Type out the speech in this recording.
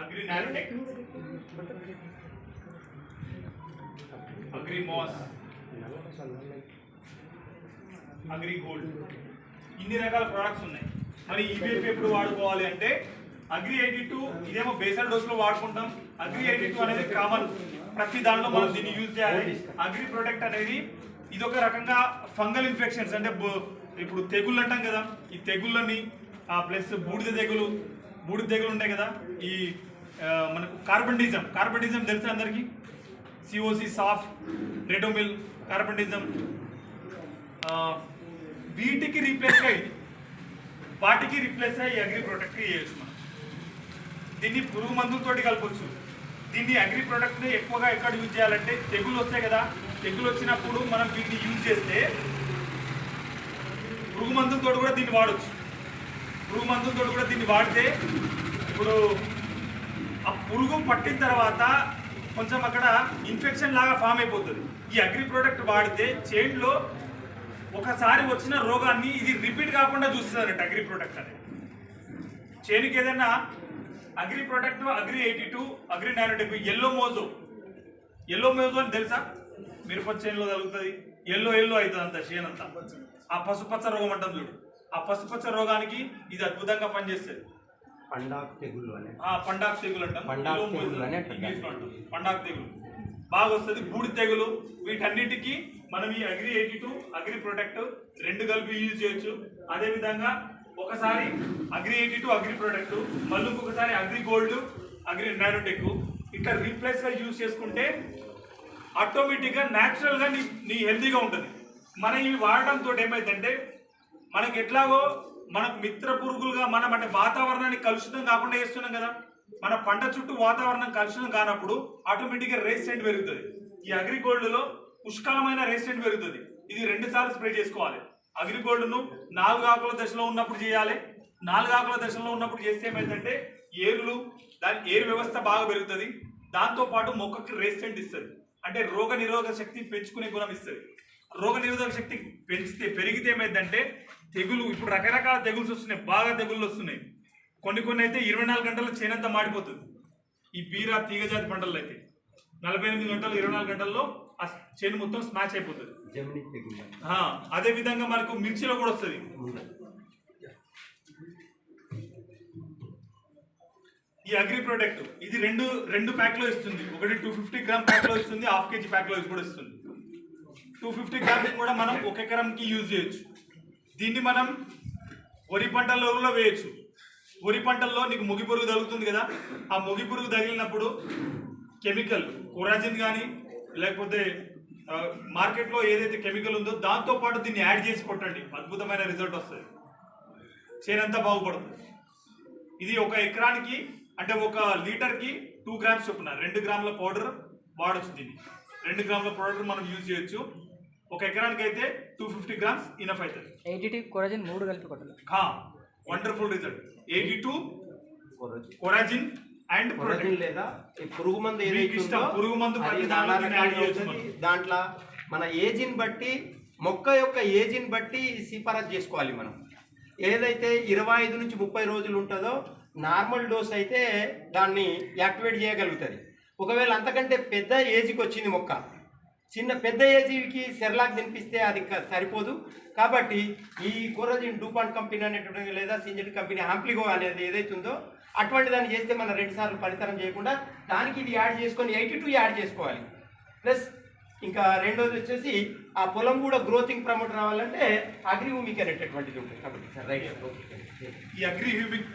Agri nanotech, agri mass, agri gold, ఇన్ని రకాల products ఉన్నాయి. మరి ఈపీఎఫ్ ఎప్పుడు వాడుకోవాలి అంటే అగ్రి 82 ఇదేమో బేసల్ డోస్ లో వాడుకుంటాం. అగ్రి 82 అనేది కామన్, ప్రతి దాంట్లో మనం దీన్ని యూజ్ చేయాలి. అగ్రి ప్రొటెక్ట్ అనేది ఇది ఒక రకంగా ఫంగల్ ఇన్ఫెక్షన్స్, అంటే ఇప్పుడు తెగుళ్ళు అంటాం కదా, ఈ తెగుళ్ళని ప్లస్ బూడిద తెగులు ఉంటాయి కదా, ఈ మనకు కార్బనిజం తెలుసు అందరికీ, సిఓసి, సాఫ్, రెడోమిల్, కార్బనిజం, వీటికి రీప్లేస్ అయ్యి వాటికి రీప్లేస్ అయ్యి అగ్రి ప్రొటెక్ట్ చేయొచ్చు మనం. దీన్ని పురుగు మందులతోటి కలపచ్చు. దీన్ని అగ్రి ప్రొడక్ట్ని ఎక్కువగా ఎక్కడ యూజ్ చేయాలంటే తెగులు వస్తాయి కదా, తెగులు వచ్చినప్పుడు మనం వీటిని యూజ్ చేస్తే పురుగు మందులతో కూడా దీన్ని వాడచ్చు. పురుగు మందులతో కూడా దీన్ని వాడితే ఇప్పుడు ఆ పురుగు పట్టిన తర్వాత కొంచెం అక్కడ ఇన్ఫెక్షన్ లాగా ఫామ్ అయిపోతుంది. ఈ అగ్రి ప్రొడక్ట్ వాడితే చేనులో ఒకసారి వచ్చిన రోగాన్ని ఇది రిపీట్ కాకుండా చూస్తుందన్నట్టు అగ్రి ప్రొడక్ట్ అనేది. చేనుకి ఏదైనా agri product, agri 82, agri nanotech, yellow Mojo అని తెలుసా? మిరప చేనులో తగులుతుంది, ఎల్లో అవుతుంది అంత చేనంతా. ఆ పసుపచ్చ రోగం అంటాం చూడు, ఆ పసుపచ్చ రోగానికి ఇది అద్భుతంగా పనిచేస్తుంది. పండాక్ తెగులు అంటాం, పండాక్ తెగులు బాగా వస్తుంది. బూడి తెగులు, వీటన్నిటికీ మనం ఈ అగ్రి 82, అగ్రి ప్రొటెక్ట్ రెండు కలిపి యూజ్ చేయొచ్చు. అదేవిధంగా ఒకసారి అగ్రి 82, అగ్రి ప్రొటెక్ట్, మళ్ళీ ఇంకొకసారి అగ్రి గోల్డ్, అగ్రి నానోటెక్ ఇట్లా రీప్లేస్గా యూజ్ చేసుకుంటే ఆటోమేటిక్గా న్యాచురల్గా నీ హెల్తీగా ఉంటుంది. మనం ఇవి వాడడంతో ఏమైందంటే మనకి ఎట్లాగో మనకు మిత్ర పురుగులుగా మనం అంటే వాతావరణాన్ని కలుషితం కాకుండా చేస్తున్నాం కదా, మన పంట చుట్టూ వాతావరణం కలుషితం కానప్పుడు ఆటోమేటిక్గా రెసిస్టెంట్ పెరుగుతుంది. ఈ అగ్రి గోల్డ్లో పుష్కలమైన రెసిస్టెంట్ పెరుగుతుంది. ఇది 2 సార్లు స్ప్రే చేసుకోవాలి. అగ్రి గోల్డ్ను 4 ఆకుల దశలో ఉన్నప్పుడు చేయాలి. 4 ఆకుల దశలో ఉన్నప్పుడు చేస్తే ఏమైందంటే ఏరు వ్యవస్థ బాగా పెరుగుతుంది. దాంతోపాటు మొక్కకి రెసిస్టెంట్ ఇస్తుంది, అంటే రోగ నిరోధక శక్తి పెంచుకునే గుణం ఇస్తుంది. రోగ నిరోధక శక్తి పెరిగితే ఏమైందంటే తెగులు, ఇప్పుడు రకరకాల తెగులు వస్తున్నాయి, బాగా తెగుళ్ళు వస్తున్నాయి. కొన్ని అయితే 24 గంటల్లో చేనంతా మాడిపోతుంది. ఈ బీరా తీగజాతి పంటల్లో అయితే 48 గంటలు 24 గంటల్లో ఆ చేను మొత్తం స్మాచ్ అయిపోతుంది. అదే విధంగా మనకు మిర్చిలో కూడా వస్తుంది. ఈ అగ్రి ప్రొటెక్ట్ ఇది రెండు ప్యాక్లో ఇస్తుంది. ఒకటి 250 గ్రామ్ ప్యాక్లో ఇస్తుంది, 1/2 kg ప్యాక్లో కూడా ఇస్తుంది. 250 గ్రామ్స్ కూడా మనం 1 ఎకరంకి యూజ్ చేయొచ్చు. దీన్ని మనం వరి పంటల్లో కూడా వేయచ్చు. వరి పంటల్లో నీకు ముగి పురుగు తగులుతుంది కదా, ఆ ముగి పురుగు తగిలినప్పుడు కెమికల్ కొరాజిన్ కానీ లేకపోతే మార్కెట్లో ఏదైతే కెమికల్ ఉందో దాంతోపాటు దీన్ని యాడ్ చేసి కొట్టండి, అద్భుతమైన రిజల్ట్ వస్తుంది. చేనంతా బాగుపడుతుంది. ఇది 1 ఎకరానికి అంటే 1 లీటర్కి 2 గ్రామ్స్ చొప్పున 2 గ్రాముల పౌడర్ వాడచ్చు. దీన్ని 2 గ్రాముల పౌడర్ మనం యూజ్ చేయొచ్చు. 1 ఎకరానికి అయితే 250 గ్రామ్స్ ఇనఫ్ అవుతుంది. 82 కొరాజిన్ 3 కలిపి కొట్టాలి. Wonderful result. 82 Coragen and protect లేదా పురుగు మందు ఏదైతే పురుగు మందు దాంట్లో మన ఏజిని బట్టి, మొక్క యొక్క ఏజిని బట్టి సిఫారసు చేసుకోవాలి. మనం ఏదైతే 25 నుంచి 30 రోజులు ఉంటుందో నార్మల్ డోస్ అయితే దాన్ని యాక్టివేట్ చేయగలుగుతుంది. ఒకవేళ అంతకంటే పెద్ద ఏజ్కి వచ్చింది మొక్క, పెద్ద ఏజీకి సెర్లాక్ తినిపిస్తే అది సరిపోదు. కాబట్టి ఈ కొరాజిన్ డూపాంట్ కంపెనీ అనేటువంటి లేదా సింజెంట్ కంపెనీ ఆంప్లిగో అనేది ఏదైతే ఉందో అటువంటి దాన్ని చేస్తే మనం 2 సార్లు ఫలితనం చేయకుండా దానికి ఇది యాడ్ చేసుకొని 82 యాడ్ చేసుకోవాలి. ప్లస్ ఇంకా రెండోది వచ్చేసి ఆ పొలం కూడా గ్రోతింగ్ ప్రమోట్ రావాలంటే అగ్రి హ్యూమిక్ అనేటటువంటిది ఉంటుంది. కాబట్టి సార్ రైట్, ఈ అగ్రి హ్యూమిక్